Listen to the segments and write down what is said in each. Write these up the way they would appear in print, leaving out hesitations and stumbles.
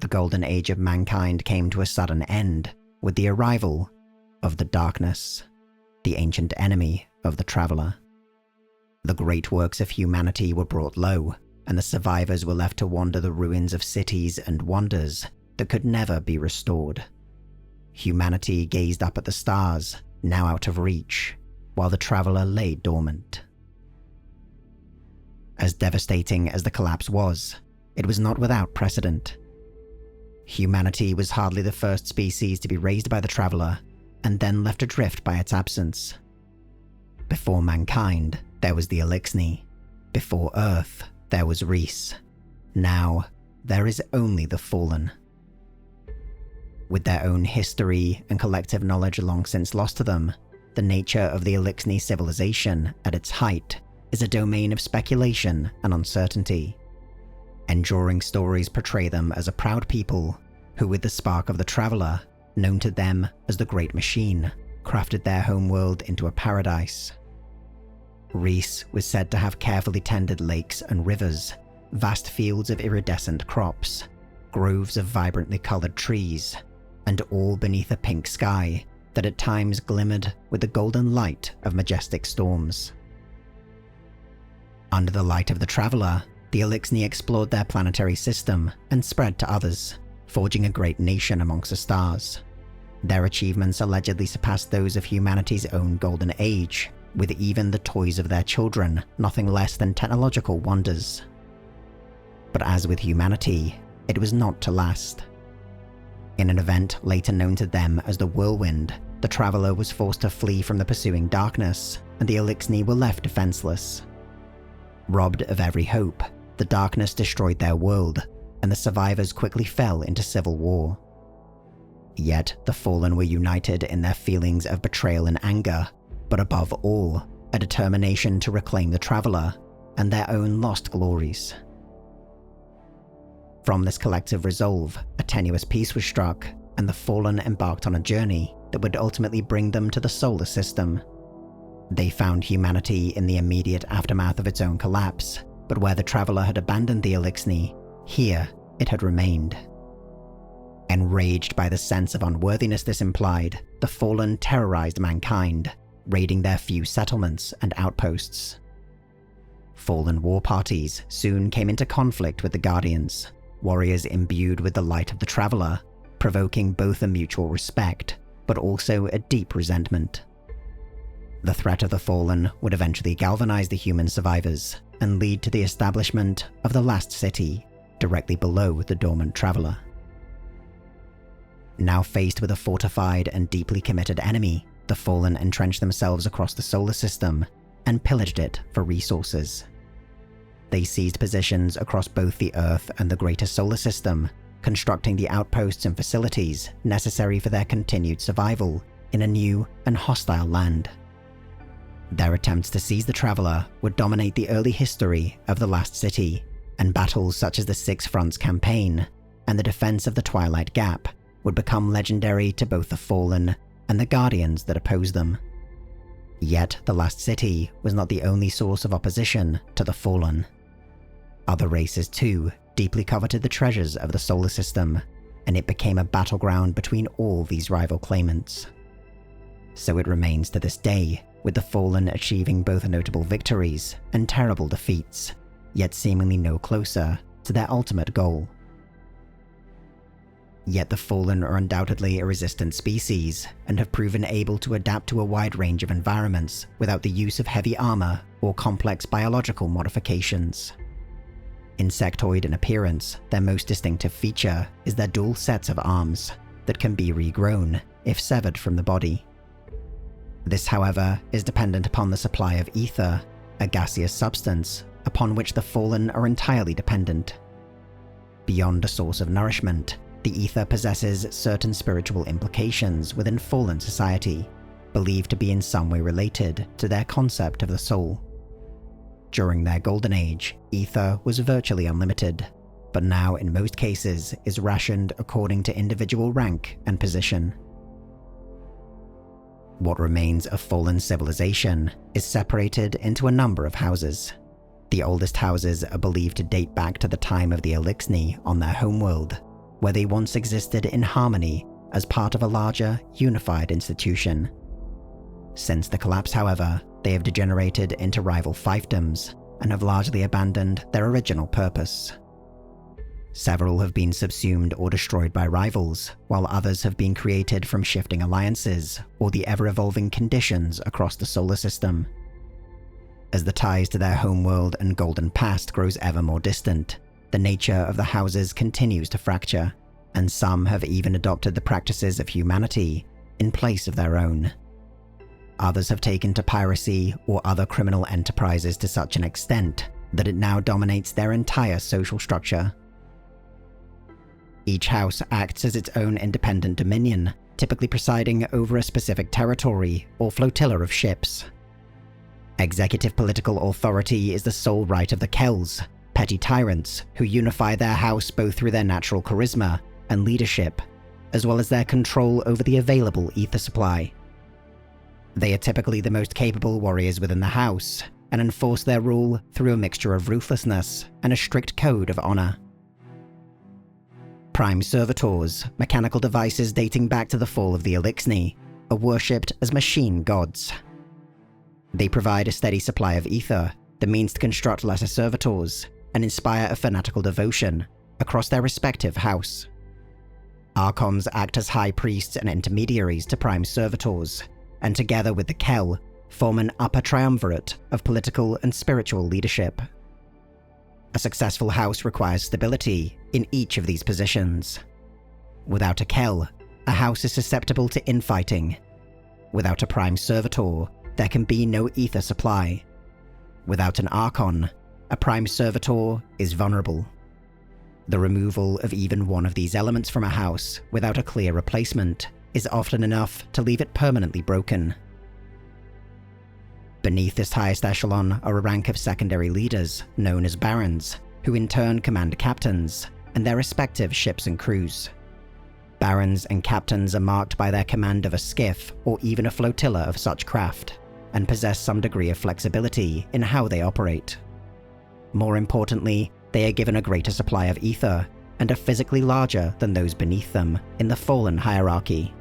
gold golden age of mankind came to a sudden end with the arrival of the darkness, the ancient enemy of the traveler. The great works of humanity were brought low, and the survivors were left to wander the ruins of cities and wonders that could never be restored. Humanity gazed up at the stars, now out of reach, while the traveler lay dormant. As devastating as the collapse was, it was not without precedent. Humanity was hardly the first species to be raised by the traveler, and then left adrift by its absence. Before mankind, there was the Eliksni. Before Earth, there was Riis. Now, there is only the Fallen. With their own history and collective knowledge long since lost to them, the nature of the Eliksni civilization at its height is a domain of speculation and uncertainty. Enduring stories portray them as a proud people who, with the spark of the traveler, known to them as the Great Machine, crafted their homeworld into a paradise. Riis was said to have carefully tended lakes and rivers, vast fields of iridescent crops, groves of vibrantly colored trees, and all beneath a pink sky that at times glimmered with the golden light of majestic storms. Under the light of the traveler, the Eliksni explored their planetary system and spread to others, forging a great nation amongst the stars. Their achievements allegedly surpassed those of humanity's own golden age, with even the toys of their children nothing less than technological wonders. But as with humanity, it was not to last. In an event later known to them as the Whirlwind, the traveler was forced to flee from the pursuing darkness, and the Eliksni were left defenseless. Robbed of every hope, the darkness destroyed their world, and the survivors quickly fell into civil war. Yet the Fallen were united in their feelings of betrayal and anger, but above all, a determination to reclaim the traveler and their own lost glories. From this collective resolve, a tenuous peace was struck, and the Fallen embarked on a journey that would ultimately bring them to the solar system. They found humanity in the immediate aftermath of its own collapse, but where the traveler had abandoned the Eliksni, here it had remained. Enraged by the sense of unworthiness this implied, the Fallen terrorized mankind, raiding their few settlements and outposts. Fallen war parties soon came into conflict with the Guardians, warriors imbued with the light of the traveler, provoking both a mutual respect, but also a deep resentment. The threat of the Fallen would eventually galvanize the human survivors and lead to the establishment of the last city, directly below the dormant traveler. Now faced with a fortified and deeply committed enemy, the Fallen entrenched themselves across the solar system and pillaged it for resources. They seized positions across both the Earth and the greater solar system, constructing the outposts and facilities necessary for their continued survival in a new and hostile land. Their attempts to seize the traveler would dominate the early history of the Last City, and battles such as the Six Fronts campaign and the defense of the Twilight Gap would become legendary to both the Fallen and the Guardians that opposed them. Yet the Last City was not the only source of opposition to the Fallen. Other races too deeply coveted the treasures of the solar system, and it became a battleground between all these rival claimants. So it remains to this day, with the Fallen achieving both notable victories and terrible defeats, yet seemingly no closer to their ultimate goal. Yet the Fallen are undoubtedly a resistant species, and have proven able to adapt to a wide range of environments without the use of heavy armor or complex biological modifications. Insectoid in appearance, their most distinctive feature is their dual sets of arms that can be regrown if severed from the body. This, however, is dependent upon the supply of ether, a gaseous substance upon which the Fallen are entirely dependent. Beyond a source of nourishment, the ether possesses certain spiritual implications within Fallen society, believed to be in some way related to their concept of the soul. During their golden age, ether was virtually unlimited, but now in most cases is rationed according to individual rank and position. What remains of Fallen civilization is separated into a number of houses. The oldest houses are believed to date back to the time of the Eliksni on their homeworld, where they once existed in harmony as part of a larger, unified institution. Since the collapse, however, they have degenerated into rival fiefdoms and have largely abandoned their original purpose. Several have been subsumed or destroyed by rivals, while others have been created from shifting alliances or the ever-evolving conditions across the solar system. As the ties to their homeworld and golden past grows ever more distant, the nature of the houses continues to fracture, and some have even adopted the practices of humanity in place of their own. Others have taken to piracy or other criminal enterprises to such an extent that it now dominates their entire social structure. Each house acts as its own independent dominion, typically presiding over a specific territory or flotilla of ships. Executive political authority is the sole right of the Kells, petty tyrants who unify their house both through their natural charisma and leadership, as well as their control over the available ether supply. They are typically the most capable warriors within the house, and enforce their rule through a mixture of ruthlessness and a strict code of honor. Prime servitors, mechanical devices dating back to the fall of the Eliksni, are worshipped as machine gods. They provide a steady supply of ether, the means to construct lesser servitors, and inspire a fanatical devotion across their respective house. Archons act as high priests and intermediaries to prime servitors, and together with the Kell, form an upper triumvirate of political and spiritual leadership. A successful house requires stability in each of these positions. Without a Kell, a house is susceptible to infighting. Without a prime servitor, there can be no ether supply. Without an Archon, a prime servitor is vulnerable. The removal of even one of these elements from a house without a clear replacement is often enough to leave it permanently broken. Beneath this highest echelon are a rank of secondary leaders, known as barons, who in turn command captains and their respective ships and crews. Barons and captains are marked by their command of a skiff or even a flotilla of such craft, and possess some degree of flexibility in how they operate. More importantly, they are given a greater supply of ether, and are physically larger than those beneath them in the fallen hierarchy.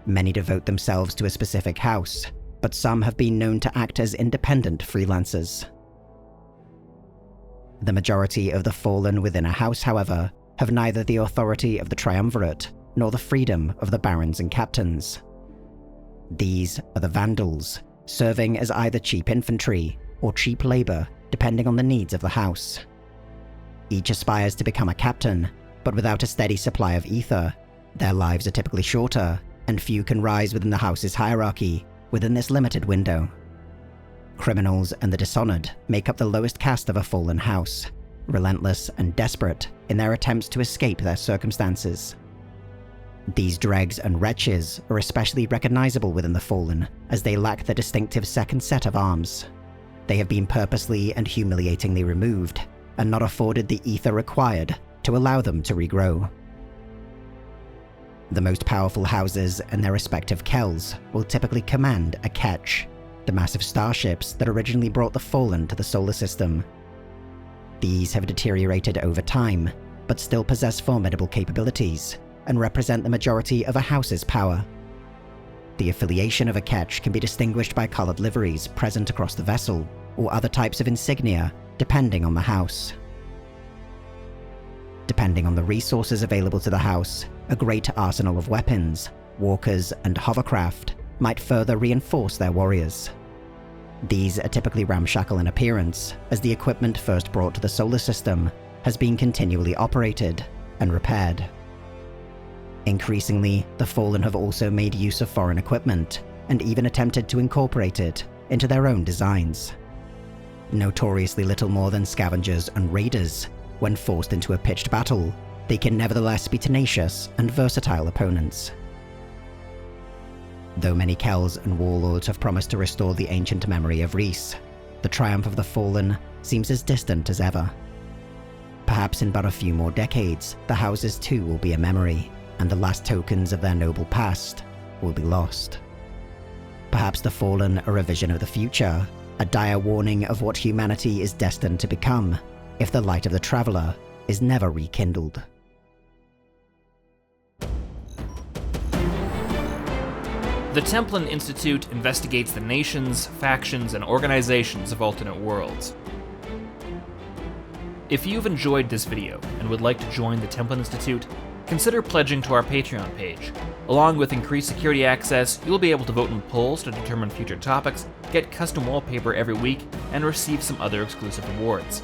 Many devote themselves to a specific house, but some have been known to act as independent freelancers. The majority of the fallen within a house, however, have neither the authority of the triumvirate nor the freedom of the barons and captains. These are the Vandals, serving as either cheap infantry or cheap labor depending on the needs of the house. Each aspires to become a captain, but without a steady supply of ether, their lives are typically shorter, and few can rise within the house's hierarchy within this limited window. Criminals and the dishonored make up the lowest caste of a fallen house, relentless and desperate in their attempts to escape their circumstances. These dregs and wretches are especially recognizable within the fallen, as they lack the distinctive second set of arms. They have been purposely and humiliatingly removed, and not afforded the ether required to allow them to regrow. The most powerful houses and their respective Kells will typically command a Ketch, the massive starships that originally brought the fallen to the solar system. These have deteriorated over time, but still possess formidable capabilities, and represent the majority of a house's power. The affiliation of a Ketch can be distinguished by colored liveries present across the vessel, or other types of insignia, depending on the house. Depending on the resources available to the house, a great arsenal of weapons, walkers, and hovercraft might further reinforce their warriors. These are typically ramshackle in appearance, as the equipment first brought to the solar system has been continually operated and repaired. Increasingly, the Fallen have also made use of foreign equipment, and even attempted to incorporate it into their own designs. Notoriously little more than scavengers and raiders, when forced into a pitched battle, they can nevertheless be tenacious and versatile opponents. Though many Kells and warlords have promised to restore the ancient memory of Riis, the triumph of the Fallen seems as distant as ever. Perhaps in but a few more decades, the houses too will be a memory, and the last tokens of their noble past will be lost. Perhaps the Fallen are a vision of the future, a dire warning of what humanity is destined to become if the light of the Traveler is never rekindled. The Templin Institute investigates the nations, factions, and organizations of alternate worlds. If you've enjoyed this video and would like to join the Templin Institute, consider pledging to our Patreon page. Along with increased security access, you'll be able to vote in polls to determine future topics, get custom wallpaper every week, and receive some other exclusive rewards.